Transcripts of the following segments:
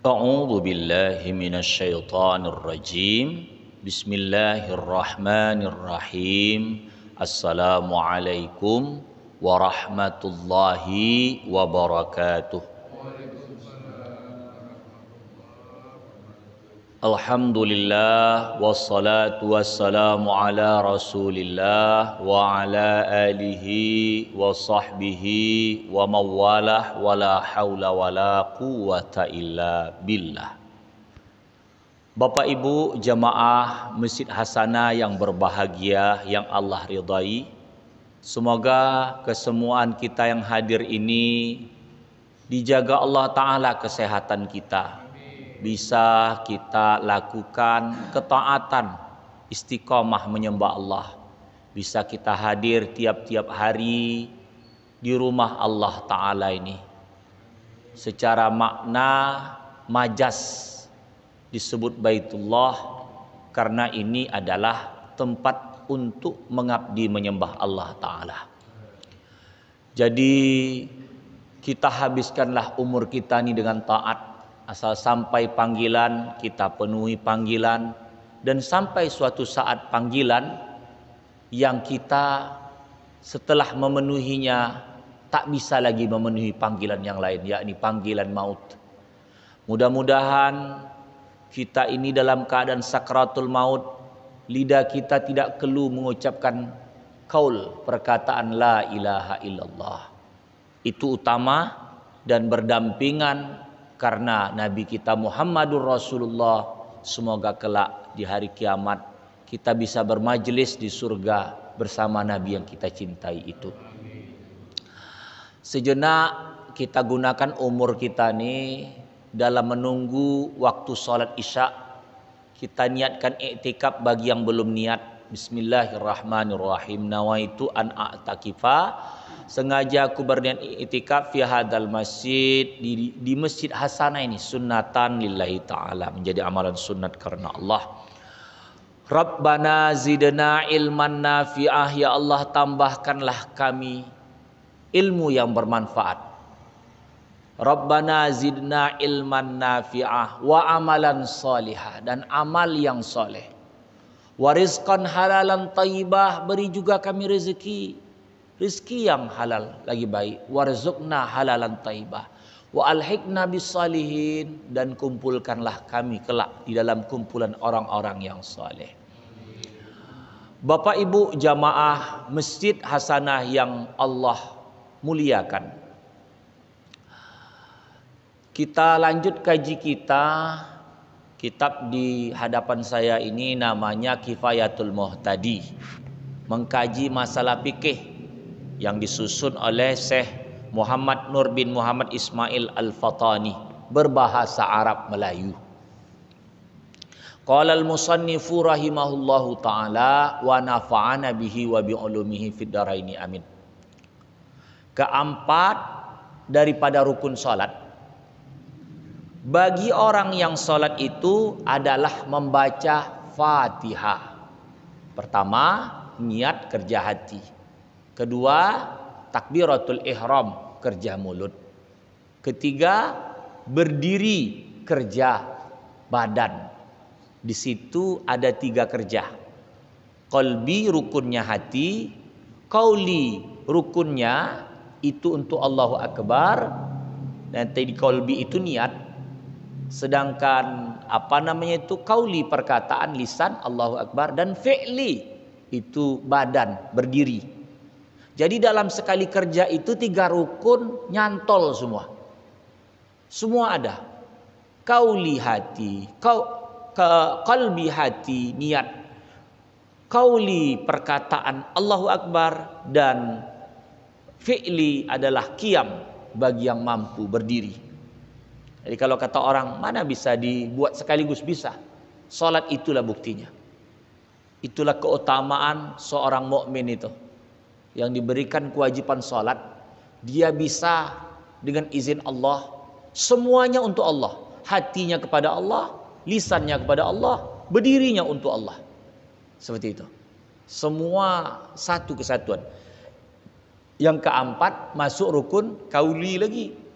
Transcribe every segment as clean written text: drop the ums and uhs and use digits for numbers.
A'udzu billahi minasyaitonir rajim. Bismillahirrahmanirrahim. Assalamualaikum warahmatullahi wabarakatuh. Alhamdulillah wassalatu wassalamu ala Rasulillah wa ala alihi wa sahbihi wa mawalah wa la haula wa la quwwata illa billah. Bapak Ibu jamaah Masjid Hasanah yang berbahagia yang Allah ridai, semoga kesemuaan kita yang hadir ini dijaga Allah Ta'ala kesehatan kita, bisa kita lakukan ketaatan istiqomah menyembah Allah, bisa kita hadir tiap-tiap hari di rumah Allah Ta'ala ini. Secara makna majas disebut Baitullah karena ini adalah tempat untuk mengabdi menyembah Allah Ta'ala. Jadi kita habiskanlah umur kita ini dengan taat. Asal sampai panggilan, kita penuhi panggilan. Dan sampai suatu saat panggilan yang kita setelah memenuhinya tak bisa lagi memenuhi panggilan yang lain, yakni panggilan maut. Mudah-mudahan kita ini dalam keadaan sakratul maut, lidah kita tidak kelu mengucapkan qaul, perkataan la ilaha illallah. Itu utama dan berdampingan karena Nabi kita Muhammadur Rasulullah. Semoga kelak di hari kiamat kita bisa bermajelis di surga bersama Nabi yang kita cintai itu. Sejenak kita gunakan umur kita nih dalam menunggu waktu sholat isya. Kita niatkan i'tikaf bagi yang belum niat. Bismillahirrahmanirrahim. Nawaitu an a'takifa. Sengaja aku berniat i'tikaf fi hadzal masjid, di Masjid Hasanah ini, sunnatan lillahi ta'ala, menjadi amalan sunnat karena Allah. Rabbana zidna ilman nafi'ah, ya Allah tambahkanlah kami ilmu yang bermanfaat. Rabbana zidna ilman nafi'ah wa amalan salihah, dan amal yang soleh. Wa rizqan halalan thayyibah, beri juga kami rezeki yang halal lagi baik. Warzuqna halalan thayyibah wa alhiqna bisalihin, dan kumpulkanlah kami kelak di dalam kumpulan orang-orang yang saleh. Bapak Ibu jamaah Masjid Hasanah yang Allah muliakan, kita lanjut kaji kita. Kitab di hadapan saya ini namanya Kifayatul Muhtadi, mengkaji masalah fikih yang disusun oleh Syekh Muhammad Nur bin Muhammad Ismail Al-Fatani, berbahasa Arab Melayu. Qala al-musannifu rahimahullahu ta'ala wa nafa'ana bihi wa bi'ulumihi fid dharaini amin. Keempat daripada rukun salat bagi orang yang salat itu adalah membaca Fatihah. Pertama, niat kerja hati. Kedua, takbiratul ihram, kerja mulut. Ketiga, berdiri, kerja badan. Di situ ada 3 kerja. Qalbi rukunnya hati, qauli rukunnya itu untuk Allahu Akbar, dan tadi qalbi itu niat. Sedangkan qauli perkataan lisan Allahu Akbar, dan fi'li itu badan, berdiri. Jadi dalam sekali kerja itu 3 rukun nyantol semua. Semua ada. Qauli hati, qalbi hati, niat. Qauli perkataan Allahu Akbar, dan fi'li adalah qiyam bagi yang mampu berdiri. Jadi kalau kata orang, mana bisa dibuat sekaligus? Bisa. Salat itulah buktinya. Itulah keutamaan seorang mukmin itu, yang diberikan kewajiban salat. Dia bisa dengan izin Allah, semuanya untuk Allah. Hatinya kepada Allah, lisannya kepada Allah, berdirinya untuk Allah. Seperti itu. Semua satu kesatuan. Yang keempat masuk rukun kauli lagi.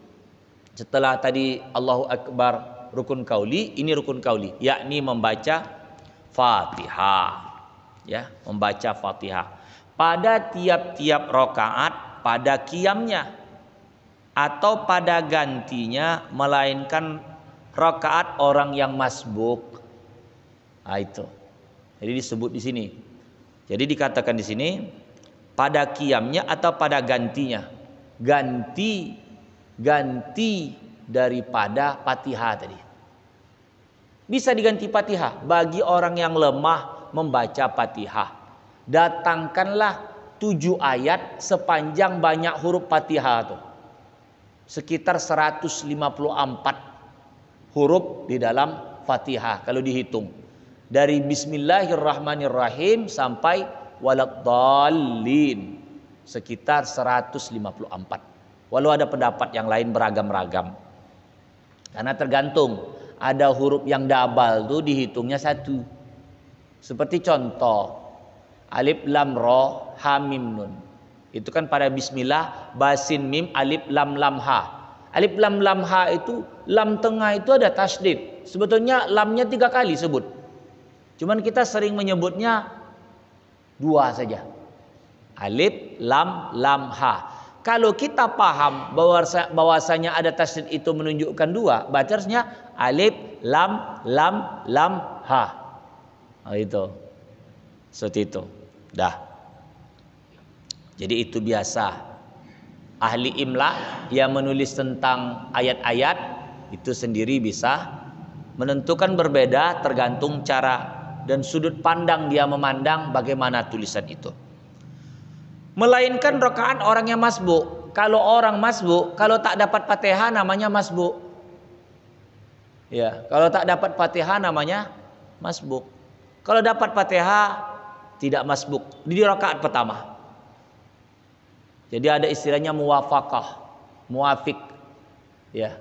Setelah tadi Allahu Akbar rukun kauli, ini rukun kauli, yakni membaca Fatihah. Ya, membaca Fatihah pada tiap-tiap rakaat pada qiyamnya atau pada gantinya, melainkan rakaat orang yang masbuk. Nah, itu. Jadi disebut di sini. Jadi dikatakan di sini pada qiyamnya atau pada gantinya. Ganti daripada Fatihah tadi. Bisa diganti Fatihah bagi orang yang lemah membaca Fatihah. Datangkanlah 7 ayat sepanjang banyak huruf Fatihah tuh. Sekitar 154 huruf di dalam Fatihah kalau dihitung. Dari Bismillahirrahmanirrahim sampai Waladdallin. Sekitar 154. Walau ada pendapat yang lain beragam-ragam. Karena tergantung, ada huruf yang double tuh dihitungnya 1. Seperti contoh alif lam ro ha mim nun. Itu kan pada bismillah basin mim alif lam lam ha. Alif lam lam ha itu lam tengah itu ada tasydid. Sebetulnya lamnya 3 kali sebut. Cuman kita sering menyebutnya 2 saja. Alif lam lam ha. Kalau kita paham bahwasanya ada tasydid itu menunjukkan 2, berarti harusnya alif lam lam lam ha. Oh, itu. Seperti itu. Dah. Jadi itu biasa. Ahli imla yang menulis tentang ayat-ayat itu sendiri bisa menentukan berbeda tergantung cara dan sudut pandang dia memandang bagaimana tulisan itu. Melainkan rakaat orang yang masbuk. Kalau orang masbuk, kalau tak dapat Fatihah namanya masbuk. Ya, kalau tak dapat Fatihah namanya masbuk. Kalau dapat Fatihah tidak masbuk di rakaat pertama. Jadi ada istilahnya muwafaqah, muwafiq. Ya.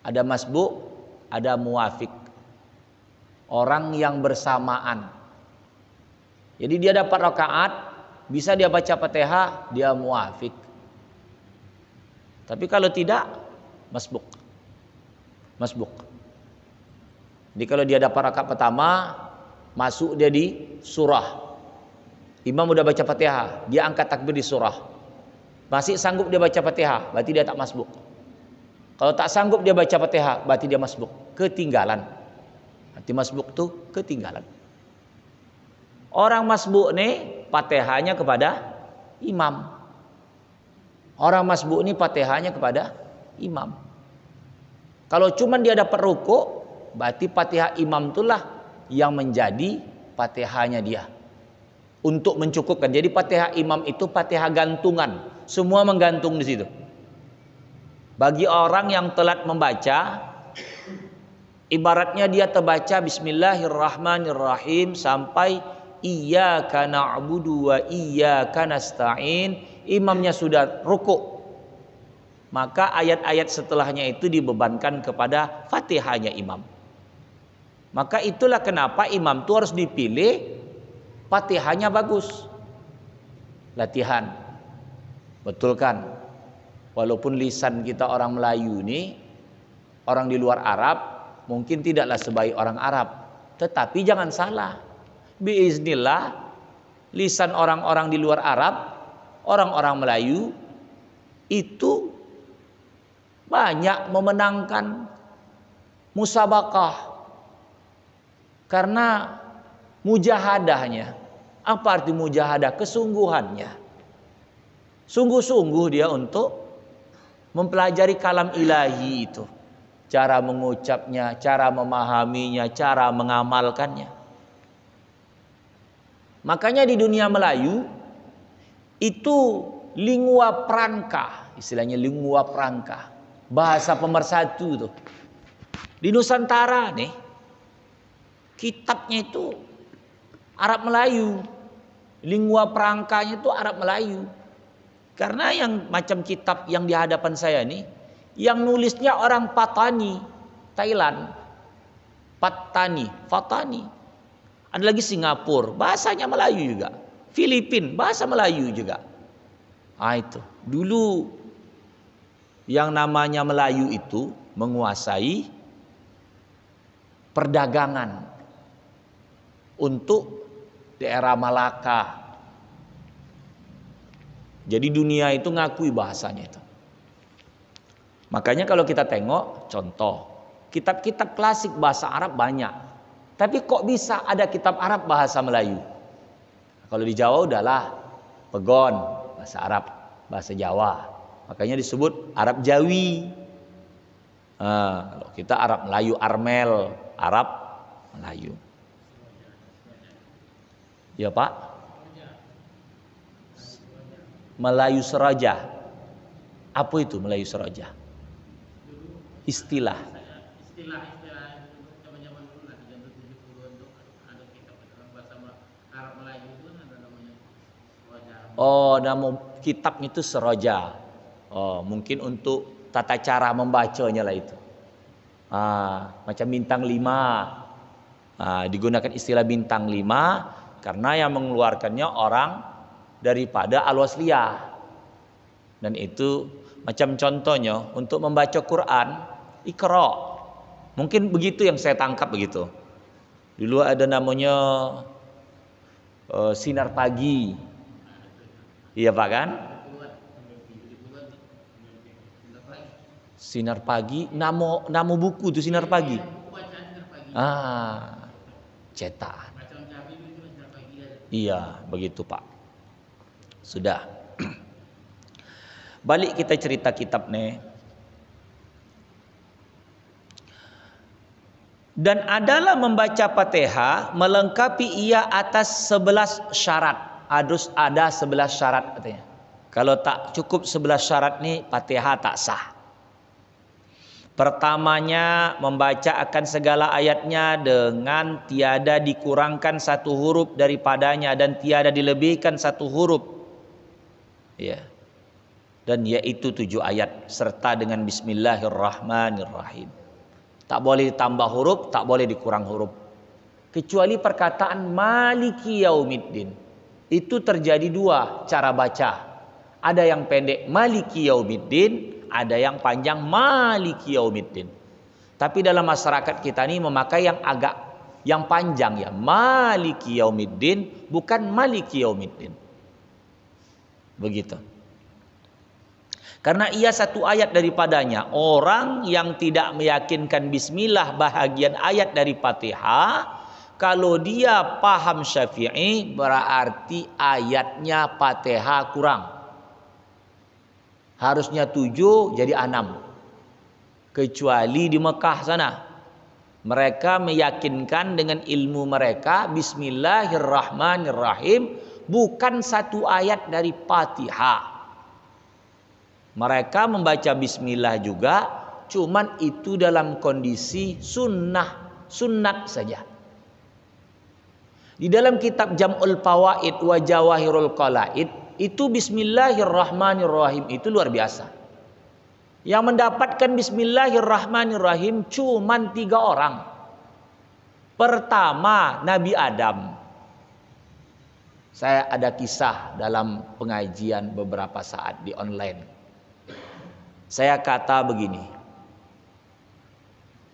Ada masbuk, ada muwafiq. Orang yang bersamaan. Jadi dia dapat rakaat, bisa dia baca Fatihah, dia muwafiq. Tapi kalau tidak, masbuk. Masbuk. Jadi kalau dia dapat rakaat pertama, masuk dia di surah. Imam udah baca Fatihah, dia angkat takbir di surah. Masih sanggup dia baca Fatihah, berarti dia tak masbuk. Kalau tak sanggup dia baca Fatihah, berarti dia masbuk, ketinggalan. Arti masbuk tuh ketinggalan. Orang masbuk nih Fatihahnya kepada imam. Orang masbuk nih Fatihahnya kepada imam. Kalau cuman dia dapat ruku, berarti Fatihah imam itulah yang menjadi Fatihahnya dia. Untuk mencukupkan. Jadi Fatihah imam itu Fatihah gantungan. Semua menggantung di situ. Bagi orang yang telat membaca, ibaratnya dia terbaca Bismillahirrahmanirrahim sampai Iyyaka na'budu wa iyyaka nasta'in, imamnya sudah ruku. Maka ayat-ayat setelahnya itu dibebankan kepada Fatihahnya imam. Maka itulah kenapa imam itu harus dipilih Fatihahnya bagus. Latihan. Betul kan? Walaupun lisan kita orang Melayu ini, orang di luar Arab mungkin tidaklah sebaik orang Arab, tetapi jangan salah. Biiznillah lisan orang-orang di luar Arab, orang-orang Melayu itu banyak memenangkan musabaqah karena mujahadahnya. Apa arti mujahadah? Kesungguhannya. Sungguh-sungguh dia untuk mempelajari kalam ilahi itu. Cara mengucapnya, cara memahaminya, cara mengamalkannya. Makanya di dunia Melayu itu lingua franca, istilahnya lingua franca, bahasa pemersatu itu. Di Nusantara nih, kitabnya itu Arab Melayu, lingua francanya itu Arab Melayu. Karena yang macam kitab yang di hadapan saya nih, yang nulisnya orang Patani, Thailand. Fatani. Ada lagi Singapura, bahasanya Melayu juga. Filipina, bahasa Melayu juga. Itu. Dulu yang namanya Melayu itu menguasai perdagangan untuk daerah Malaka. Jadi dunia itu ngakui bahasanya itu. Makanya kalau kita tengok contoh, kitab-kitab klasik bahasa Arab banyak. Tapi kok bisa ada kitab Arab bahasa Melayu? Kalau di Jawa udahlah pegon, bahasa Arab, bahasa Jawa. Makanya disebut Arab Jawi. Kalau kita Arab Melayu, Armel, Arab Melayu. Ya Pak? Melayu Seroja. Apa itu Melayu Seroja? Istilah zaman-zaman dulu lah, 70 untuk ada kitab bahasa Arab Melayu itu ada namanya Seroja. Oh, nama kitabnya itu Seroja. Oh, mungkin untuk tata cara membacanya lah itu. Macam bintang 5. Digunakan istilah bintang 5 karena yang mengeluarkannya orang daripada al-wasliyah. Dan itu macam contohnya untuk membaca Quran, Iqra. Mungkin begitu yang saya tangkap begitu. Dulu ada namanya Sinar Pagi. Iya Pak kan? Sinar Pagi, nama buku itu Sinar Pagi. Cetak. Iya, begitu Pak. Sudah. Balik kita cerita kitab nih. Dan adalah membaca Fatihah melengkapi ia atas 11 syarat. Ada 11 syarat katanya. Kalau tak cukup 11 syarat nih, Fatihah tak sah. Pertamanya membaca akan segala ayatnya dengan tiada dikurangkan satu huruf daripadanya dan tiada dilebihkan satu huruf. Ya. Dan yaitu 7 ayat serta dengan Bismillahirrahmanirrahim. Tak boleh ditambah huruf, tak boleh dikurang huruf. Kecuali perkataan Maliki Yaumiddin. Itu terjadi 2 cara baca. Ada yang pendek Maliki Yaumiddin, ada yang panjang Maliki Yaumiddin. Tapi dalam masyarakat kita ini memakai yang panjang ya, Maliki Yaumiddin, bukan Maliki Yaumiddin. Begitu. Karena ia satu ayat daripadanya. Orang yang tidak meyakinkan bismillah bahagian ayat dari Fatihah, kalau dia paham Syafi'i, berarti ayatnya Fatihah kurang. Harusnya 7 jadi 6. Kecuali di Mekah sana. Mereka meyakinkan dengan ilmu mereka Bismillahirrahmanirrahim bukan satu ayat dari Fatihah. Mereka membaca bismillah juga, cuman itu dalam kondisi sunat saja. Di dalam kitab Jam'ul Fawaid wa Jawahirul Qala'id itu Bismillahirrahmanirrahim itu luar biasa. Yang mendapatkan Bismillahirrahmanirrahim cuman 3 orang. Pertama Nabi Adam. Saya ada kisah dalam pengajian beberapa saat di online. Saya kata begini.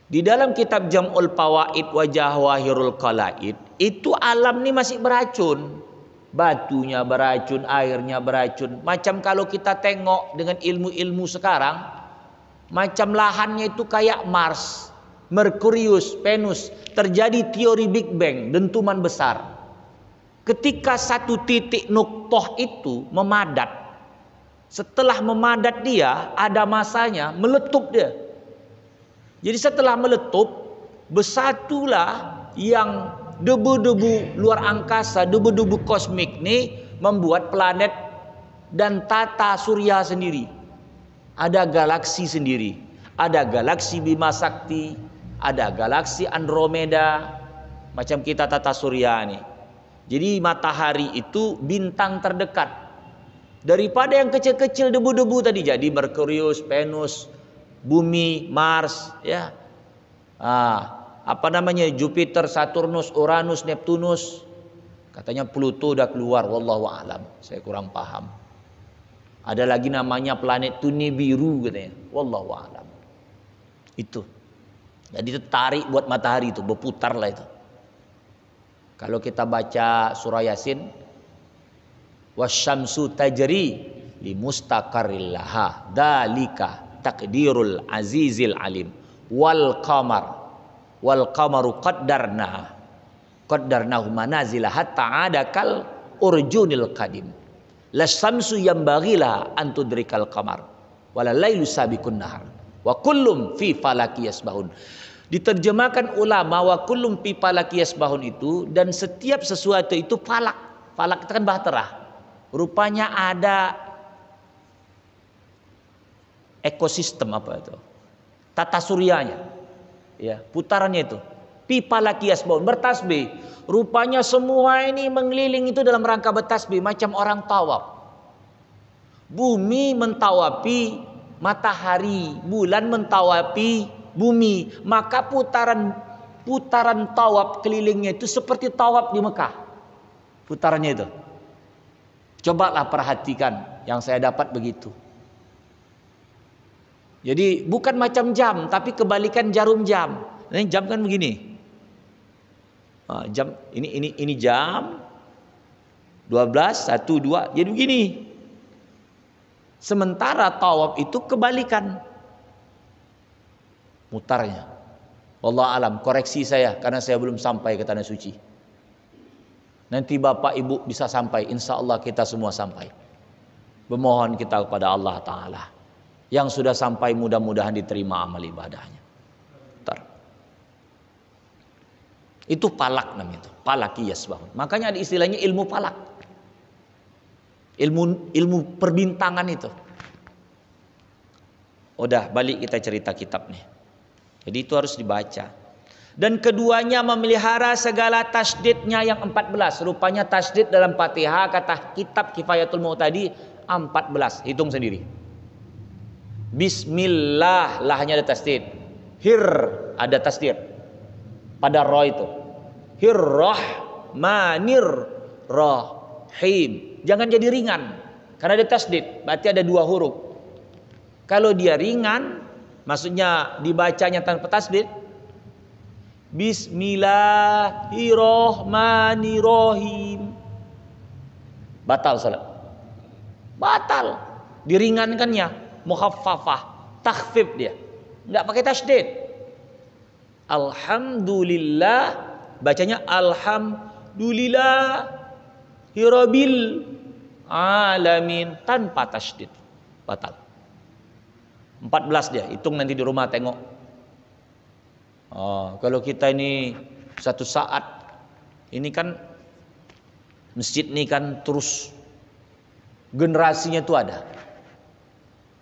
Di dalam kitab Jam'ul Fawaid wa Jawahirul Qala'id itu alam ini masih beracun. Batunya beracun, airnya beracun. Macam kalau kita tengok dengan ilmu-ilmu sekarang, macam lahannya itu kayak Mars, Merkurius, Venus. Terjadi teori Big Bang, dentuman besar. Ketika satu titik nuktoh itu memadat, setelah memadat dia, ada masanya meletup dia. Jadi setelah meletup, bersatulah yang debu-debu luar angkasa, debu-debu kosmik ini membuat planet dan tata surya sendiri. Ada galaksi sendiri. Ada galaksi Bima Sakti, ada galaksi Andromeda, macam kita tata surya ini. Jadi matahari itu bintang terdekat. Daripada yang kecil-kecil debu-debu tadi jadi Merkurius, Venus, Bumi, Mars, ya. Apa namanya? Jupiter, Saturnus, Uranus, Neptunus. Katanya Pluto udah keluar, wallahu a'lam. Saya kurang paham. Ada lagi namanya planet Tuni Biru katanya, wallahu a'lam. Itu. Jadi itu tarik buat matahari itu, berputar lah itu. Kalau kita baca surah Yasin, wasyamsu tajri li mustaqarril laha dalika takdirul azizil alim wal qamaru qaddarnahu manazila hatta adakal urjunil qadim lasyamsu yanbaghila an tudrikal qamar wala lailu sabiqun nahar wa kullum fi falaki yasbahun. Diterjemahkan ulama wa kullum fi falaki yasbahun itu, dan setiap sesuatu itu falak. Falak itu kan bahtera. Rupanya ada ekosistem apa itu? Tata suryanya. Ya, putarannya itu. Fi falaki yasbahun, bertasbih. Rupanya semua ini mengeliling itu dalam rangka bertasbih macam orang tawaf. Bumi mentawapi matahari, bulan mentawapi bumi, maka putaran tawaf kelilingnya itu seperti tawaf di Mekah. Putarannya itu. Cobalah perhatikan, yang saya dapat begitu. Jadi bukan macam jam, tapi kebalikan jarum jam. Ini jam kan begini. Jam ini jam 12, 1, 2, jadi begini. Sementara tawaf itu kebalikan mutarnya. Wallah alam, koreksi saya karena saya belum sampai ke tanah suci. Nanti Bapak Ibu bisa sampai, insya Allah kita semua sampai. Memohon kita kepada Allah Ta'ala. Yang sudah sampai mudah-mudahan diterima amal ibadahnya. Bentar. Itu palak namanya itu, palaki yasbahun. Makanya ada istilahnya ilmu palak. Ilmu perbintangan itu. Udah, balik kita cerita kitab nih. Jadi itu harus dibaca. Dan keduanya memelihara segala tasdidnya yang 14. Rupanya tasdid dalam Fatihah kata kitab Kifayatul Mu'tadi 14. Hitung sendiri. Bismillah, lahnya ada tasdid. Hir ada tasdid. Pada roh itu. Hirrahmanir rahim. Jangan jadi ringan. Karena ada tasdid. Berarti ada 2 huruf. Kalau dia ringan, maksudnya dibacanya tanpa tasdid, Bismillahirrohmanirrohim, batal salat. Batal. Diringankannya, mukhaffafah, takhfif dia. Enggak pakai tasdid. Alhamdulillah, bacanya alhamdulillah hirabbil alamin tanpa tasdid. Batal. 14 dia, hitung nanti di rumah tengok. Kalau kita ini satu saat, ini kan masjid ini kan terus generasinya tuh ada.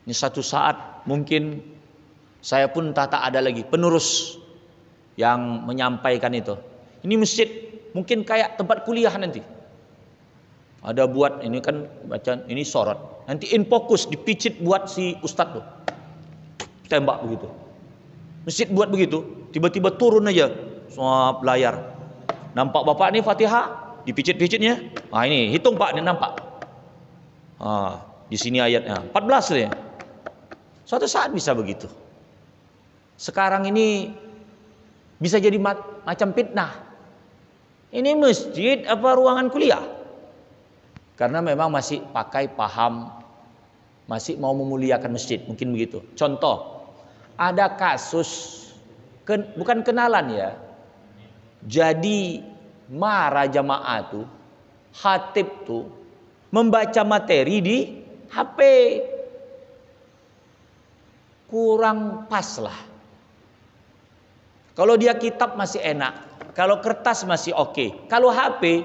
Ini satu saat mungkin saya pun tak ada lagi penerus yang menyampaikan itu. Ini masjid mungkin kayak tempat kuliah nanti. Ada buat ini kan bacaan ini sorot. Nanti in fokus dipicit buat si ustadz tuh. Tembak begitu. Masjid buat begitu, tiba-tiba turun aja swap layar. Nampak Bapak nih Fatihah, dipicit-picitnya. Ini hitung Pak, ini nampak. Di sini ayatnya 14 ya. Suatu saat bisa begitu. Sekarang ini bisa jadi macam fitnah. Ini masjid apa ruangan kuliah? Karena memang masih pakai paham, masih mau memuliakan masjid, mungkin begitu. Contoh, ada kasus bukan kenalan ya. Jadi marah jamaah tuh, khatib tuh membaca materi di HP. Kurang pas lah. Kalau dia kitab masih enak, kalau kertas masih oke. Kalau HP,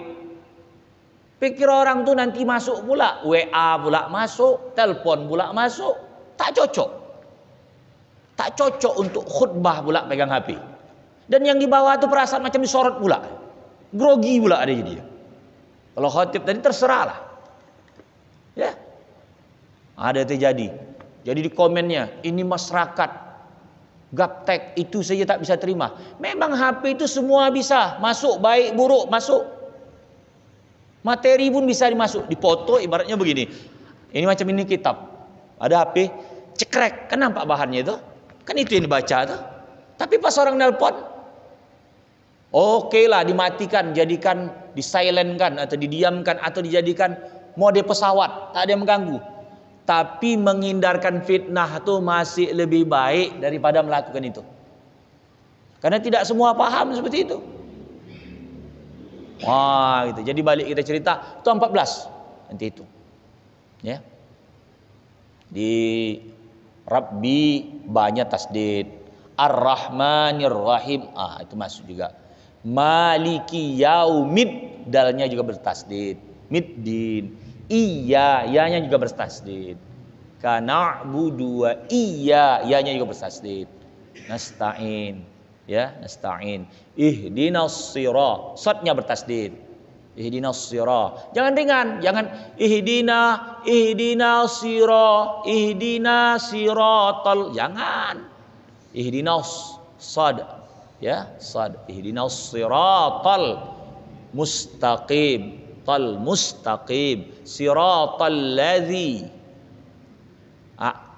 pikir orang tuh nanti masuk pula, WA pula masuk, telepon pula masuk, tak cocok. Tak cocok untuk khutbah pula pegang HP. Dan yang di bawah itu perasaan macam disorot pula. Grogi pula ada jadi. Kalau khatib tadi terserah lah. Ya. Ada terjadi. Jadi di komennya, ini masyarakat gaptek itu saja tak bisa terima. Memang HP itu semua bisa masuk, baik buruk masuk. Materi pun bisa dimasuk, dipoto ibaratnya begini. Ini macam ini kitab. Ada HP, cekrek, kan nampak bahannya itu? Kan itu yang dibaca tuh. Tapi pas orang nelpon, oke lah dimatikan, jadikan disilentkan atau didiamkan atau dijadikan mode pesawat, tak ada yang mengganggu. Tapi menghindarkan fitnah itu masih lebih baik daripada melakukan itu. Karena tidak semua paham seperti itu. Wah, gitu. Jadi balik kita cerita, itu 14 nanti itu. Ya. Di Rabbi banyak tasdid. Ar-Rahmanir Rahim, itu masuk juga. Maliki yaumid, dalnya juga bertasdid. Middin. Iya, yanya juga bertasdid. Kana'budu wa iya, yanya juga bertasdid. Nasta'in, ya, nasta'in. Ihdinas sira, sadnya bertasdid. Ihdinas sira. Jangan ringan, jangan ihdina sira, ihdina siratal, jangan. Ihdinas sad, ya, sad. Ihdinas siratal mustaqim, tal mustaqim, siratal ladzi.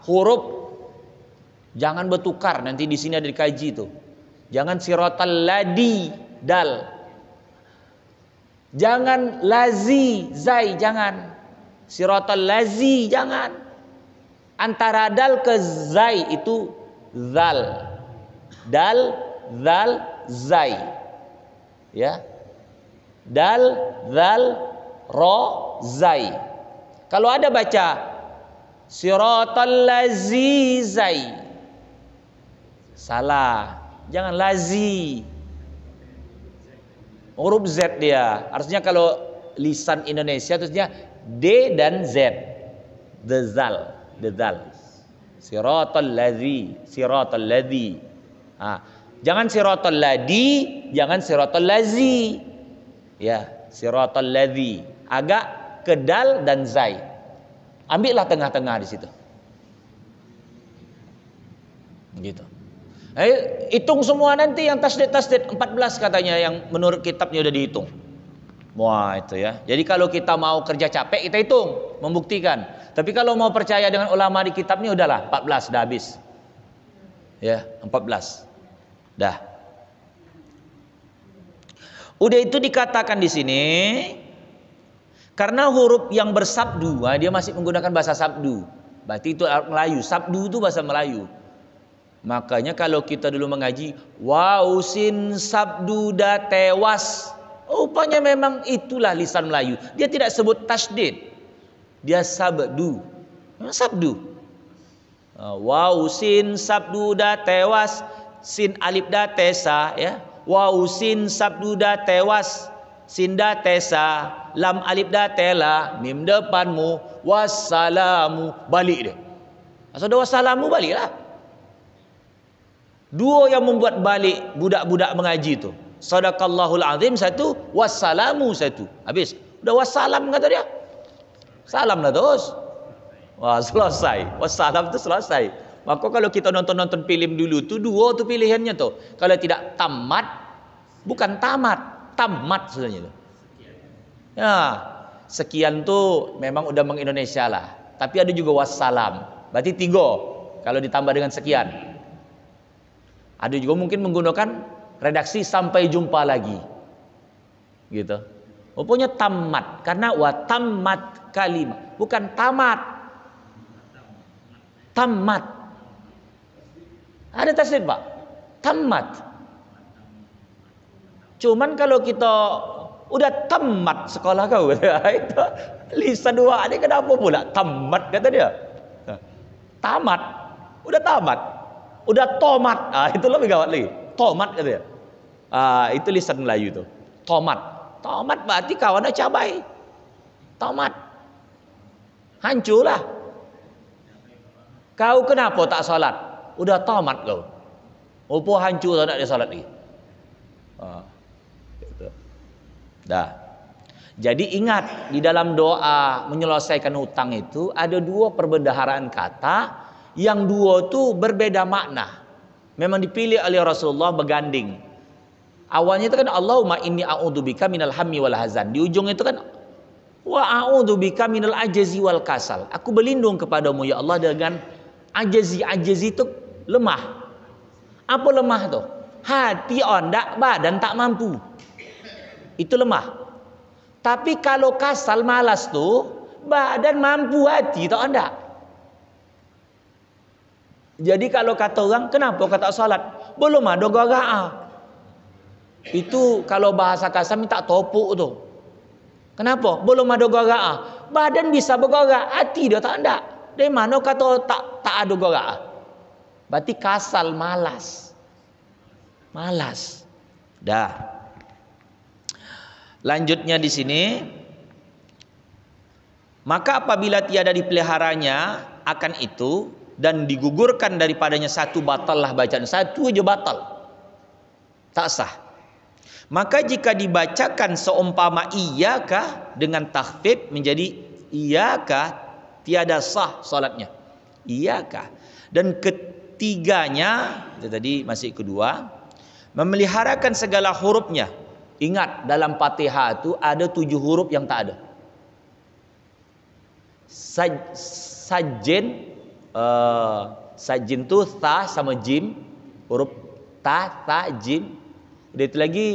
Huruf jangan bertukar, nanti di sini ada dikaji tuh. Jangan siratal ladi, dal. Jangan lazi, zai, jangan. Siratal lazi, jangan. Antara dal ke zai itu zal. Dal, zal, zai. Ya. Dal, zal, ro, zai. Kalau ada baca siratal lazi, zai, salah. Jangan lazi. Huruf Z dia. Artinya kalau lisan Indonesia terusnya D dan Z. The zal. Siratal ladzi, siratal ladzi. Jangan siratal ladi, jangan siratal lazi. Ya, siratal ladzi. Agak ke dal dan zai. Ambillah tengah-tengah di situ. Gitu. Hitung semua nanti yang tasdid 14 katanya yang menurut kitabnya udah dihitung. Wah, itu ya. Jadi kalau kita mau kerja capek kita hitung, membuktikan. Tapi kalau mau percaya dengan ulama di kitabnya udahlah 14 dah habis. Ya, 14. Dah. Udah itu dikatakan di sini karena huruf yang bersabdu, dia masih menggunakan bahasa sabdu. Berarti itu Melayu. Sabdu itu bahasa Melayu. Makanya kalau kita dulu mengaji wausin sabduda tewas, rupanya memang itulah lisan Melayu. Dia tidak sebut tasdid, dia sabdu. Memang sabdu. Wausin sabduda tewas, sin alif da tesa, ya. Wausin sabduda tewas, sin da tesa, lam alif da tela, mim depanmu, wassalamu, balik dia. Asal ada wassalamu baliklah. Dua yang membuat balik budak-budak mengaji itu. Sadaqallahul azim satu, wassalamu satu. Habis. Udah wassalam kata dia. Salam dah terus. Wah, selesai. Wassalam itu selesai. Maka kalau kita nonton film dulu tuh dua tuh pilihannya tuh. Kalau tidak tamat, bukan tamat, tamat sebenarnya. Ya, sekian tuh memang udah meng-Indonesia lah. Tapi ada juga wassalam. Berarti 3 kalau ditambah dengan sekian. Ada juga mungkin menggunakan redaksi sampai jumpa lagi. Gitu. Rupanya tamat karena wa tamat kalimat, bukan tamat. Tamat. Ada tasdid, Pak. Tamat. Cuman kalau kita udah tamat sekolah kau, itu lisan dua ini kenapa pula tamat kata dia. Tamat. Udah tamat. Udah tomat, itu lebih gawat lagi. Tomat katanya. Itu lisan Melayu tuh. Tomat. Tomat berarti kawannya cabai. Tomat. Hancurlah. Kau kenapa tak salat? Udah tomat kau. Apa hancur tak nak dia salat lagi? Gitu. Dah. Jadi ingat di dalam doa menyelesaikan hutang itu ada 2 perbendaharaan kata. Yang 2 tuh berbeda makna. Memang dipilih oleh Rasulullah berganding. Awalnya itu kan Allahumma inni a'udzubika minal hammi wal hazan. Di ujung itu kan wa a'udzubika minal ajzi wal kasal. Aku berlindung kepadamu ya Allah dengan ajzi. Ajzi itu lemah. Apa lemah tu? Hati ondak, badan tak mampu. Itu lemah. Tapi kalau kasal malas tu, badan mampu, hati tak ondak. Jadi kalau kata orang, kenapa kau tak salat? Belum ada gaga'ah. Itu kalau bahasa kasar minta topuk tu. Kenapa? Belum ada gaga'ah. Badan bisa bergerak, hati dia tak ada. Dari mana kata tak ada gaga'ah? Berarti kasal, malas. Malas. Dah. Lanjutnya di sini, maka apabila tiada dipeliharanya akan itu dan digugurkan daripadanya satu, batallah bacaan. Satu aja batal, tak sah. Maka jika dibacakan seumpama iyaka dengan takhfif menjadi iyaka, tiada sah salatnya. Iyaka. Dan ketiganya, itu tadi masih kedua, memeliharakan segala hurufnya. Ingat, dalam Fatihah itu ada 7 huruf yang tak ada. Sajin, sajin tu ta sama jim, huruf ta jim. Udah itu lagi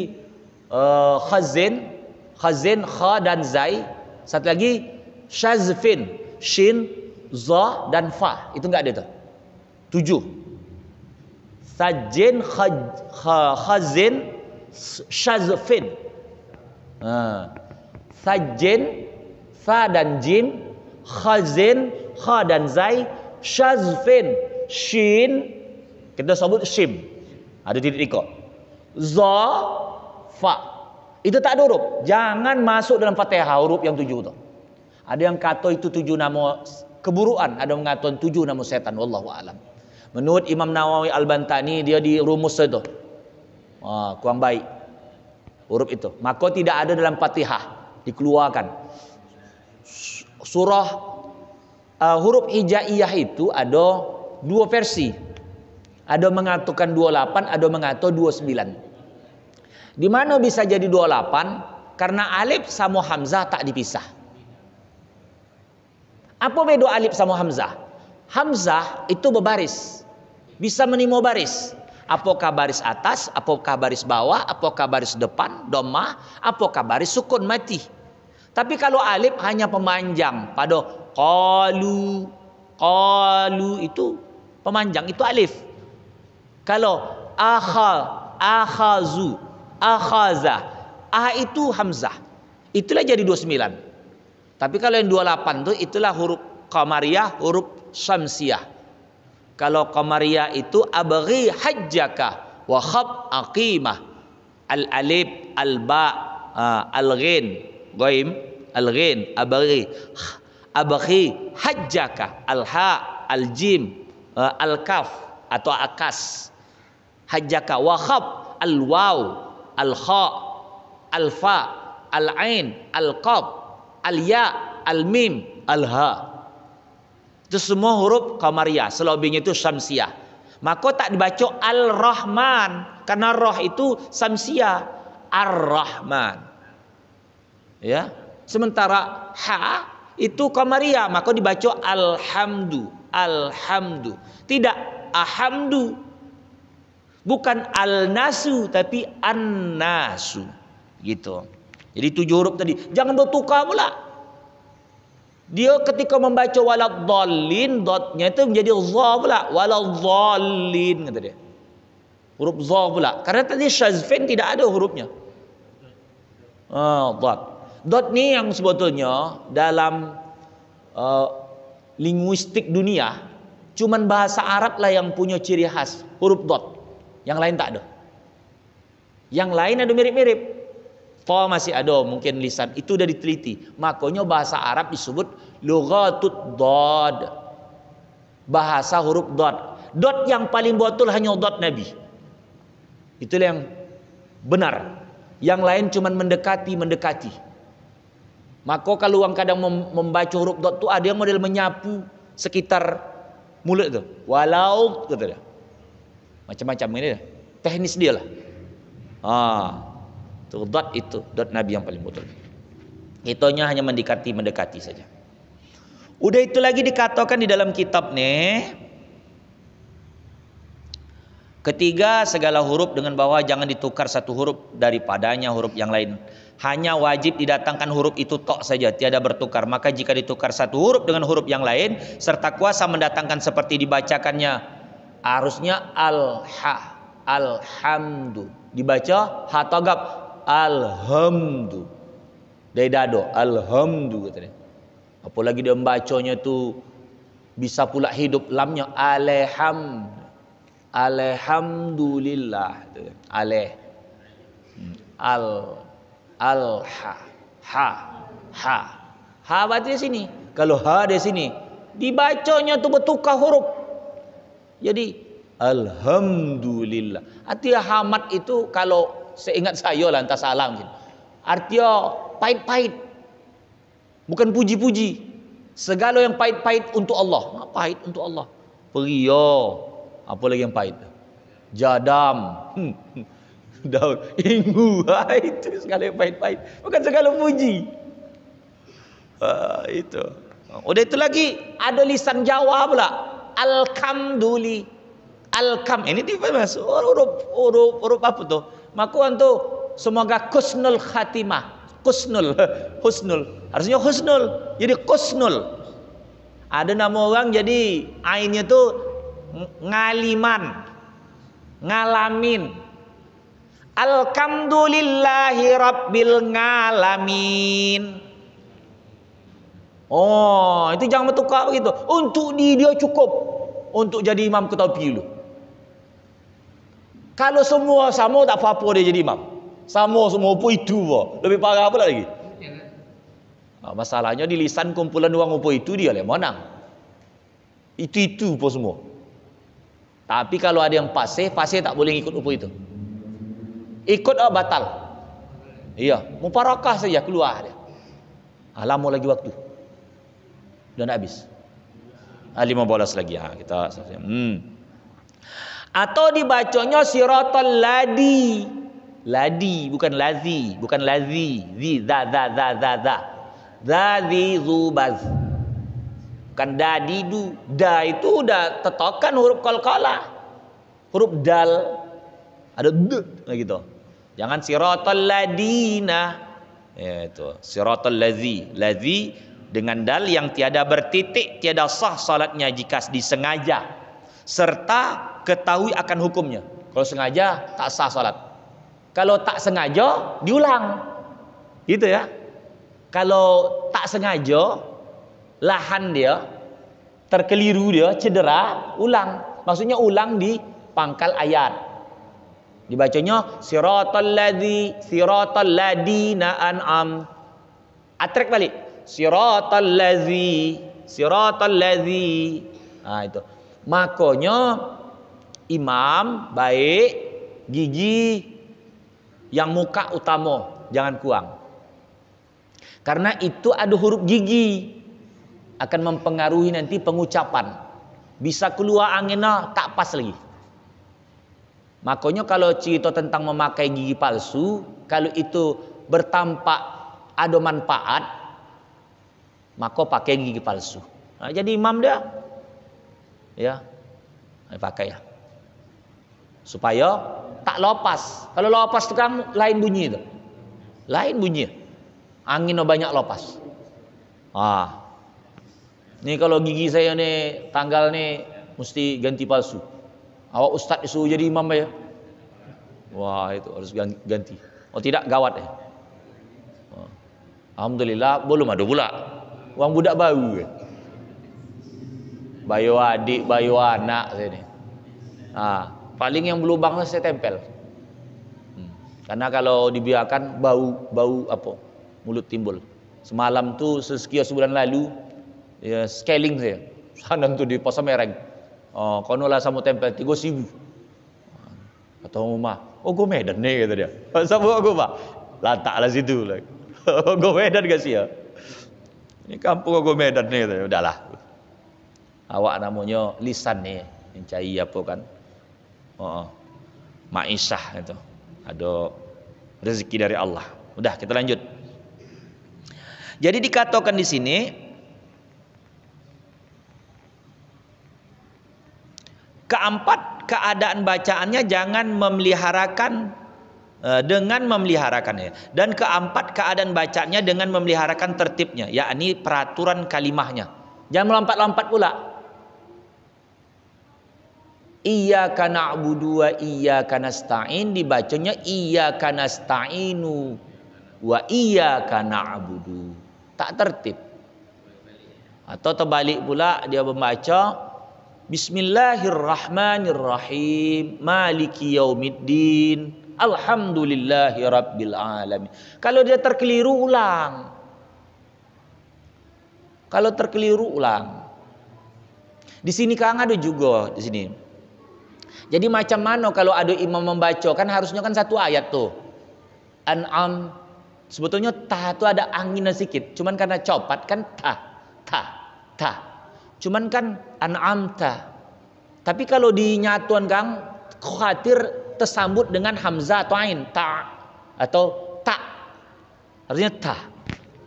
khazin, kha dan zai. Satu lagi shazfin, shin, za dan fa. Itu enggak ada tu. 7. Sajin, khazin, shazfin. Sajin, fa dan jim, khazin, kha dan zai, shazfin, shin, kita sebut shim, ada titik ikut, za, fa. Itu tak ada huruf. Jangan masuk dalam Fatihah huruf yang 7 tu. Ada yang kata itu 7 nama keburukan, ada yang mengatakan 7 nama setan, wallahu alam. Menurut Imam Nawawi Al-Bantani, dia di rumus itu kurang baik huruf itu, maka tidak ada dalam Fatihah, dikeluarkan. Surah huruf hijaiyah itu ada 2 versi. Ada mengatakan 28, ada mengatakan 29. Di mana bisa jadi 28? Karena alif sama hamzah tak dipisah. Apa beda alif sama hamzah? Hamzah itu berbaris, bisa menimo baris. Apakah baris atas, apakah baris bawah, apakah baris depan, dhammah, apakah baris sukun mati. Tapi kalau alif hanya pemanjang pada qalu itu pemanjang, itu alif. Kalau akhazu, akhaza, itu hamzah. Itulah jadi 29. Tapi kalau yang 28 itu itulah huruf qamariyah, huruf syamsiyah. Kalau qamariyah itu abghi hajjaka wa khab aqimah, al alif, al ba, al ghin, ghaim, al ghin, abghi hajjaka, al ha, al jim, al kaf atau akas, hajjaka wa khab, al waw, al kha, al fa, al ain, al qaf, al ya, al mim, al ha. Itu semua huruf qamariyah, selebihnya itu syamsiyah. Maka tak dibaca Al-Rahman, karena roh itu syamsiyah, Ar-Rahman. Ya. Sementara ha itu qamariyah, maka dibaca Alhamdu, Alhamdu. Tidak ahamdu. Bukan al-nasu tapi an-nasu. Gitu. Jadi 7 huruf tadi, jangan bertukar pula. Dia ketika membaca waladhdallin, dotnya itu menjadi dha pula, waladhdallin kata dia. Huruf dha pula. Karena tadi syazfin tidak ada hurufnya. Dot. Dot ni yang sebetulnya dalam linguistik dunia cuman bahasa Arab lah yang punya ciri khas huruf dot. Yang lain tak ada. Yang lain ada mirip-mirip. Fa masih ada mungkin lisan, itu sudah diteliti. Makanya bahasa Arab disebut lughatut dad. Bahasa huruf dot. Dot yang paling betul hanya dot Nabi. Itulah yang benar. Yang lain cuma mendekati. Maka kalau orang kadang membaca huruf dot tu ada yang model menyapu sekitar mulut tu. Walau kata dia. Macam-macam ini teknis dia lah. Dot itu dot Nabi yang paling betul. Itunya hanya mendekati saja. Udah itu lagi dikatakan di dalam kitab nih. Ketiga, segala huruf dengan bawah jangan ditukar satu huruf daripadanya huruf yang lain. Hanya wajib didatangkan huruf itu tok saja, tiada bertukar. Maka jika ditukar satu huruf dengan huruf yang lain serta kuasa mendatangkan seperti dibacakannya, harusnya al-ha, alhamdu. Dibaca ha tagap alhamdu. Dari dado alhamdu katanya. Apalagi dia membacanya tu bisa pula hidup lamnya alhamdulillah. Aleh al ha berarti di sini. Kalau ha di sini dibacanya tu bertukar huruf. Jadi alhamdulillah. Artinya hamad itu kalau seingat saya lah entah salah mungkin. Artinya pahit-pahit. Bukan puji-puji. Segala yang pahit-pahit untuk Allah. Pahit untuk Allah. Peria. Apa lagi yang pahit? Jadam. Daun. Inggu. Itu segala yang pahit-pahit. Bukan segala puji. Itu. Udah itu lagi. Ada lisan Jawa pula. Alhamdulillah. Ini masuk huruf apa tuh? Makuan tuh semoga kusnul khatimah. Husnul. Harusnya husnul. Jadi kusnul. Ada nama orang jadi ainnya tuh ngaliman. Ngalamin. Alhamdulillahi rabbil ngalamin. Oh, itu jangan bertukar begitu. Untuk dia cukup untuk jadi imam ketua dulu. Kalau semua sama tak apa-apa dia jadi imam. Sama semua apa itu apa? Lebih parah apa lagi? Masalahnya di lisan kumpulan orang apa itu dia lah menang. Itu apa semua. Tapi kalau ada yang fasih tak boleh ikut apa itu. Ikut batal. Iya, muparakah saja keluar dia. Lama lagi waktu. Dan habis. 15 lagi kita Atau dibacanya siratal ladi bukan lazi, zazi zubaz, bukan dadidu. Da itu udah tetokan huruf qalqalah, huruf dal ada d gitu. Jangan siratal ladina, itu siratal lazi dengan dal yang tiada bertitik, tiada sah salatnya jika disengaja, serta ketahui akan hukumnya. Kalau sengaja tak sah salat. Kalau tak sengaja diulang. Gitu ya. Kalau tak sengaja lahan dia terkeliru dia cedera, ulang. Maksudnya ulang di pangkal ayat. Dibacanya siratal ladina an'am. Atrek balik. Siratal ladzi. Itu. Makanya imam baik gigi yang muka utama, jangan kurang. Karena itu ada huruf gigi akan mempengaruhi nanti pengucapan. Bisa keluar anginnya tak pas lagi. Makanya kalau cerita tentang memakai gigi palsu, kalau itu bertampak ada manfaat, maka pakai gigi palsu. Nah, jadi imam dia ya pakai ya. Supaya tak lopas. Kalau lopas itu kan lain bunyi itu. Lain bunyi. Angin banyak lopas. Ini kalau gigi saya nih tanggal nih mesti ganti palsu. Awak ustaz disuruh jadi imam ya. Wah, itu harus ganti. Oh tidak gawat ya. Alhamdulillah belum ada pula. Uang budak baru ya. Bayu adik, bayu anak saya nih. Paling yang berlubang saya tempel. Karena kalau dibiarkan bau apa? Mulut timbul. Semalam tuh sekian sebulan lalu ya scaling saya. Sana tuh di Pasar Mereng. Konolah sama tempel 3.000. Kata rumah, gue Medan nih kata dia. Sama gue Pak. Lantaklah situ lah. Gue Medan gak sih ya? Ini kampung gue Medan nih katanya. Udahlah. Awak namanya lisan nih, mencari apa kan? Ma'isyah itu. Ada rezeki dari Allah. Udah kita lanjut. Jadi dikatakan di sini Keempat, keadaan bacaannya jangan memeliharakan dengan memeliharakannya. Dan keempat, keadaan bacanya dengan memeliharakan tertibnya, yakni peraturan kalimahnya. Jangan melompat-lompat pula. Iyyaka na'budu wa iyyaka nasta'in, dibacanya iyyaka nasta'inu wa iyyaka na'budu. Tak tertib. Atau terbalik pula, dia membaca Bismillahirrahmanirrahim, Maliki yaumiddin, Alhamdulillahi rabbil alamin. Kalau dia terkeliru, ulang. Kalau terkeliru, ulang. Di sini Kang ada juga di sini. Jadi macam mana kalau ada imam membaca, kan harusnya kan satu ayat tuh. An'am, sebetulnya ta itu ada anginnya sedikit, cuman karena copat kan ta. Cuman kan an'amta. Tapi kalau dinyatuan Kang, khawatir tersambut dengan hamzah atau ain, ta atau ta. Artinya ta.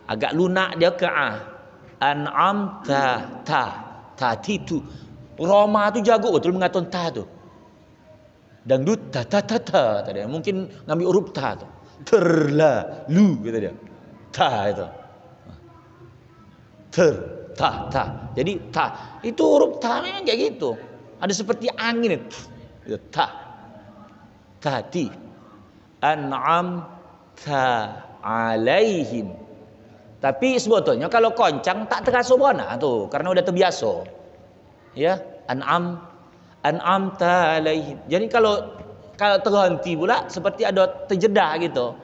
Agak lunak dia ke a. An'amta, ta itu. Roma tu jago betul mengatakan ta tu. Dangdut ta tadi. Mungkin ngambil huruf ta tu. Terlalu kata dia. Ta itu. Ta. Jadi ta itu huruf ta memang kayak gitu. Ada seperti angin itu. Ta. Tadi. An'amta alaihim. Tapi sebetulnya kalau koncang tak terasa bona tuh karena udah terbiasa. Ya, an'amta alaihim. Jadi kalau terhenti pula seperti ada terjeda gitu.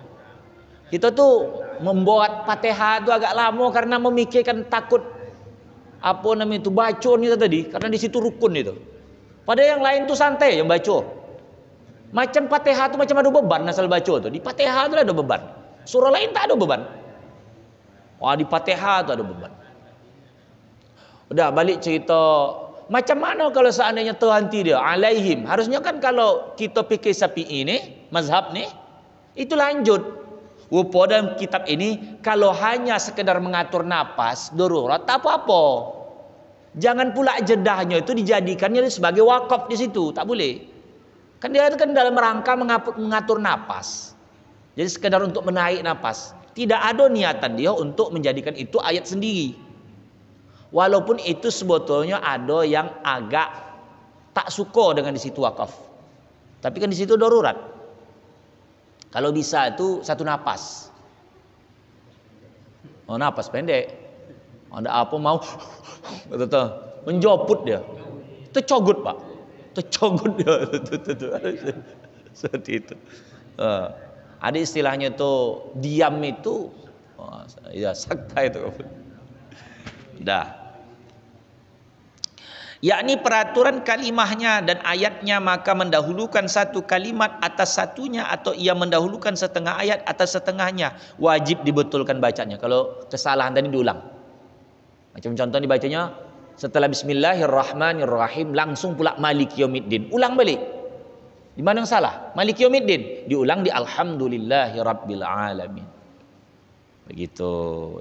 Kita tuh membuat Fatihah itu agak lama karena memikirkan takut apa namanya itu bacaan itu tadi, karena di situ rukun itu. Pada yang lain tuh santai yang baca. Macam Fatihah itu macam ada beban asal baca tuh. Di Fatihah itu ada beban. Surah lain tak ada beban. Wah, di Fatihah itu ada beban. Udah balik cerita, macam mana kalau seandainya terhenti dia alaihim? Harusnya kan kalau kita fikir sapi ini, mazhab nih, itu lanjut. Rupa dalam kitab ini kalau hanya sekedar mengatur napas darurat tak apa-apa. Jangan pula jedahnya itu dijadikannya sebagai wakaf di situ, tak boleh. Kan dia itu kan dalam rangka mengatur napas. Jadi sekedar untuk menaik napas. Tidak ada niatan dia untuk menjadikan itu ayat sendiri. Walaupun itu sebetulnya ada yang agak tak suka dengan di situ wakaf. Tapi kan di situ darurat. Kalau bisa itu satu napas. Oh, napas pendek. Ada apa mau betul menjoput dia. Tercogut, Pak. Tercogut dia. Seperti itu. Ada istilahnya tuh diam itu ya sakta itu. Dah. Yakni peraturan kalimahnya dan ayatnya, maka mendahulukan satu kalimat atas satunya atau ia mendahulukan setengah ayat atas setengahnya, wajib dibetulkan bacanya. Kalau kesalahan tadi diulang. Macam contoh dibacanya setelah Bismillahirrahmanirrahim langsung pula Maliki yaumiddin. Ulang balik. Di mana yang salah? Maliki yaumiddin. Diulang di Alhamdulillahi rabbil alamin. Begitu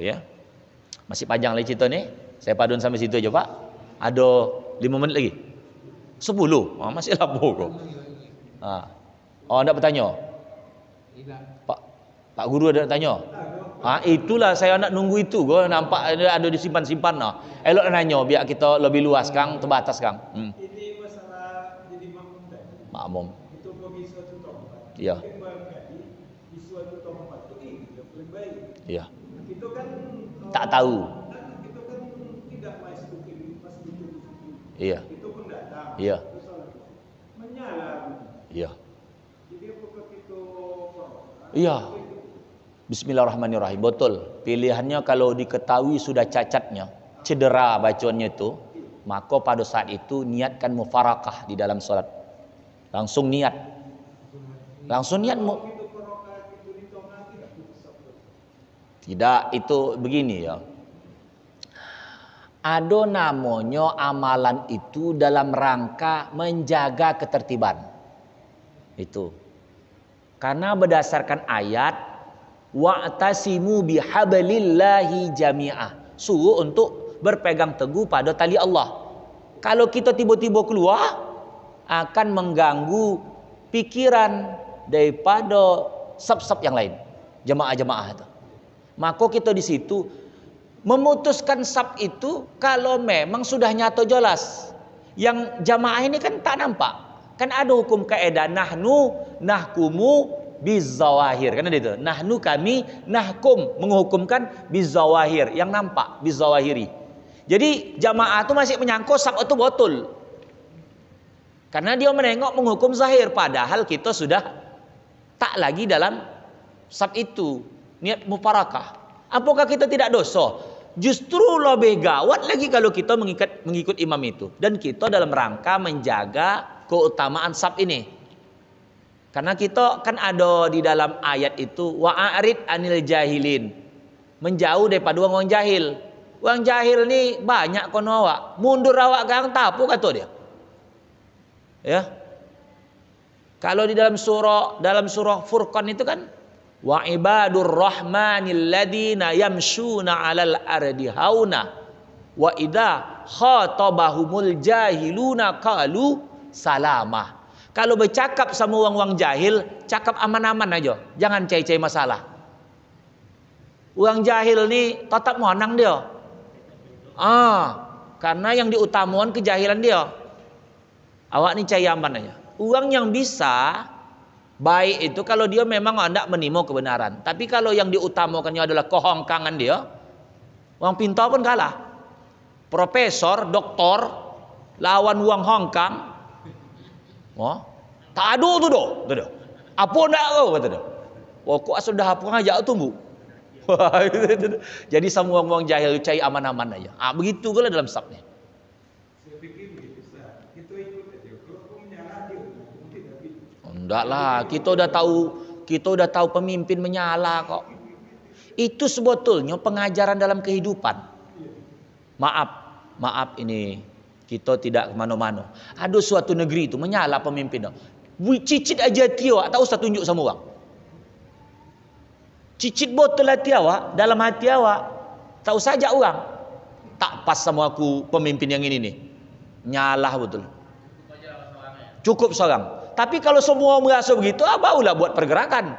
ya. Masih panjang lagi cerita ni. Saya padun sampai situ aja, Pak. Ada 5 menit lagi. 10. Masih lama kok. Oh, anda bertanya? Pak guru ada tanya? Itulah saya nak nunggu itu. Kau nampak ada disimpan-simpan. Elok nanya biar kita lebih luas, Kang, terbatas, Kang. Ini masalah jadi makmum tadi. Makmum. Itu bagi suatu tempat. Iya. Mungkin barangkali di suatu tempat itu yang paling baik. Iya. Itu kan Tak tahu. Itu kan tidak masuk di situ. Iya. Itu pendatang. Iya. Itu salah. Menyala. Iya. Jadi apakah itu Iya. Bismillahirrahmanirrahim. Betul. Pilihannya kalau diketahui sudah cacatnya, cedera bacaannya itu, maka pada saat itu niatkan mufarakah di dalam salat. Langsung niat. Tidak, itu begini ya. Ada namanya amalan itu dalam rangka menjaga ketertiban. Itu. Karena berdasarkan ayat wa'tasimu bihablillahi jami'ah. Suruh untuk berpegang teguh pada tali Allah. Kalau kita tiba-tiba keluar, akan mengganggu pikiran daripada sab-sab yang lain, jemaah-jemaah itu. Maka kita di situ memutuskan sab itu kalau memang sudah nyata jelas. Yang jamaah ini kan tak nampak. Kan ada hukum kaidah nahnu nahkumu bizawahir. Kan ada itu. Nahnu kami nahkum menghukumkan bizawahir yang nampak, bizawahiri. Jadi jamaah itu masih menyangka sab itu betul. Karena dia menengok menghukum zahir padahal kita sudah tak lagi dalam sab itu. Niat mufarakah. Apakah kita tidak dosa? Justru lebih gawat lagi kalau kita mengikut imam itu. Dan kita dalam rangka menjaga keutamaan sab ini. Karena kita kan ada di dalam ayat itu wa'arid anil jahilin. Menjauh daripada orang jahil. Orang jahil ni banyak kono awak. Mundur awak gang tapu kata dia. Ya. Kalau di dalam surah Furqan itu kan wa ibadur rahmanil ladina yamshuna 'alal ardi hauna wa idza khatabahumul jahiluna qalu salama. Kalau bercakap sama orang-orang jahil, cakap aman-aman aja, jangan cai-cai masalah. Orang jahil ni tetap menang dia. Karena yang diutamakan kejahilan dia. Awak ni cai aman aja. Orang yang bisa baik itu kalau dia memang hendak menimo kebenaran. Tapi kalau yang diutamakannya adalah kehongkangan dia, orang pintar pun kalah. Profesor, doktor, lawan uang hongkang. Tak ada tu doh. Apa nak kau kata dia. Kok sudah apa ngajak tumbuh. Jadi semua orang jahil cari aman-aman aja. Begitu pula dalam sabnya. Saya pikir begitu, Ustaz. Kita ikut aja. Kalau kau menyalah dia, mungkin tapi. Enggak lah, kita udah tahu pemimpin menyala kok. Itu sebetulnya pengajaran dalam kehidupan. Maaf ini kita tidak kemana-mana. Ada suatu negeri itu menyala pemimpinnya. Cicit aja dia, tak usah tunjuk sama orang. Cicit botol hati awak, dalam hati awak, tak usah ajak orang. Tak pas sama aku pemimpin yang ini nih. Nyalah betul. Cukup seorang. Tapi kalau semua merasa begitu, barulah buat pergerakan.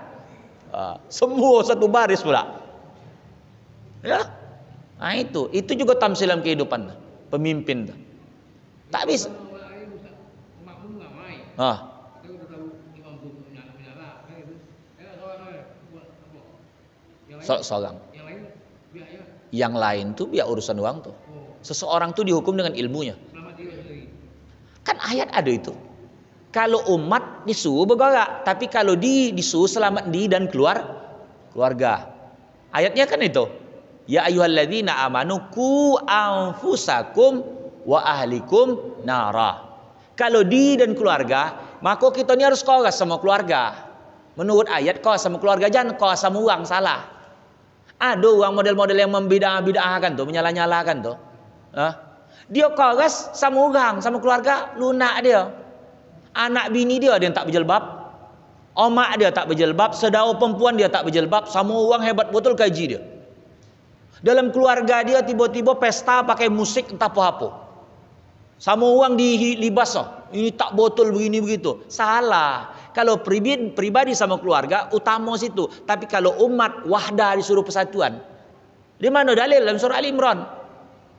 Semua satu baris pula. Ya. Itu juga tamsilan kehidupan pemimpin. Tak bisa. Seorang. Yang lain tuh biar urusan orang tuh. Seseorang tuh dihukum dengan ilmunya. Kan ayat ada itu. Kalau umat disuruh bergerak, tapi kalau disuruh selamat dan keluarga. Ayatnya kan itu. Ya ayyuhalladzina amanu qu anfusakum wa ahlikum nara. Kalau dan keluarga, maka kita ni harus koras sama keluarga. Menurut ayat koras sama keluarga, jangan koras sama orang, salah. Ada orang model-model yang membidah-bidahkan tuh, menyalah-nyalahkan tuh. Dia koras sama orang, sama keluarga, lunak dia. Anak bini dia yang tak berjilbab, omak dia tak berjilbab, saudara perempuan dia tak berjilbab, sama orang hebat betul kaji dia. Dalam keluarga dia tiba-tiba pesta pakai musik entah apa-apa. Sama orang dilibas ini tak betul begini begitu. Salah. Kalau pribadi sama keluarga utama situ. Tapi kalau umat wahdah disuruh persatuan. Di mana dalil dalam surah Al-Imran?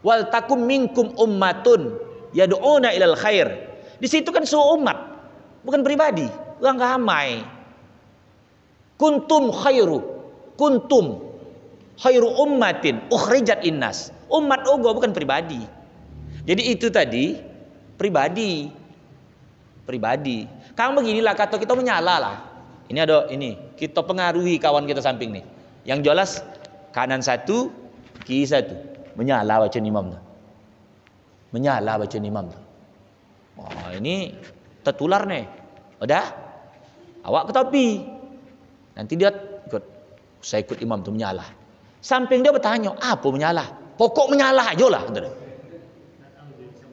Wal takum minkum ummatun yad'una ilal khair. Di situ kan suruh umat, bukan pribadi. Orang ramai. Kuntum khairu ummatin ukhrijat innas. Umat ogo bukan pribadi. Jadi itu tadi pribadi. Kang beginilah kata kita menyala lah. Ini ada kita pengaruhi kawan kita samping nih. Yang jelas kanan satu, kiri satu. Menyala baca imam tu. Wah, ini tertular nih. Udah? Awak ke topi. Nanti dia ikut. Saya ikut imam tu menyala. Samping dia bertanya, apa menyala? Pokok menyala aja lah.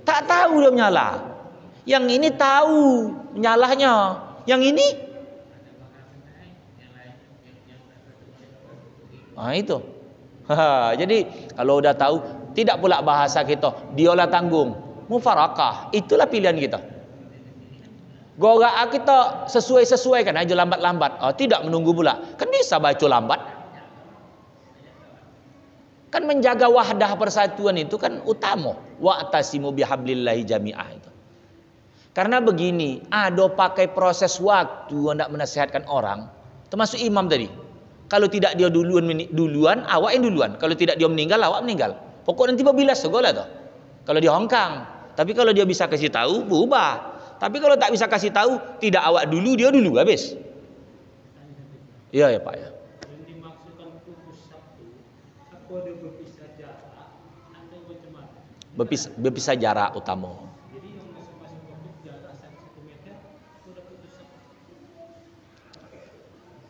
Tak tahu dia menyala. Yang ini tahu menyalahnya. Yang ini itu. Jadi kalau udah tahu, tidak pula bahasa kita dialah tanggung, mufarakah. Itulah pilihan kita. Goga kita sesuai-sesuaikan aja lambat-lambat. Oh, tidak menunggu pula. Kan bisa baca lambat. Kan menjaga wahdah persatuan itu kan utama. Wa'tasimu bihablillahi jami'ah itu. Karena begini, ada pakai proses waktu hendak menasihatkan orang, termasuk imam tadi. Kalau tidak dia duluan, awak yang duluan. Kalau tidak dia meninggal, awak meninggal. Pokok nanti bila segolah tuh. Kalau dia hongkang. Tapi kalau dia bisa kasih tahu, berubah. Tapi kalau tak bisa kasih tahu, tidak awak dulu, dia dulu habis. Iya ya Pak ya. Yang dimaksudkan putus satu, apa ada berpisah jarak, ada macam-macam. Berpisah jarak utama. Jadi yang masing-masing topik jarak 1 meter, itu udah putus satu.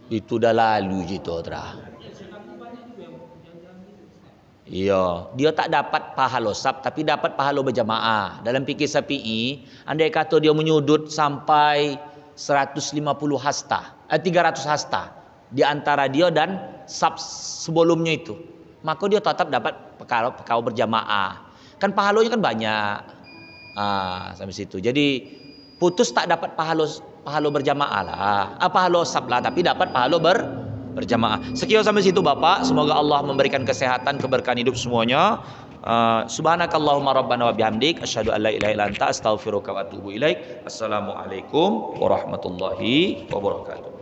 Itu dah lalu gitu terah. Ya, sekarang banyak juga yang jalan gitu. Iya, dia tak dapat pahala sab tapi dapat pahala berjamaah. Dalam fikih Syafi'i, andai kata dia menyudut sampai 150 hasta, 300 hasta di antara dia dan sab sebelumnya itu, maka dia tetap dapat perkara berjamaah. Kan pahalanya kan banyak. Sampai situ. Jadi putus tak dapat pahala berjamaah lah. Pahala sab lah, tapi dapat pahala berjamaah. Sekian sampai situ Bapak. Semoga Allah memberikan kesehatan, keberkahan hidup semuanya. Subhanakallahumma rabbana wa bihamdik asyhadu an la ilaha illa anta astaghfiruka wa atubu ilaik. Assalamualaikum warahmatullahi wabarakatuh.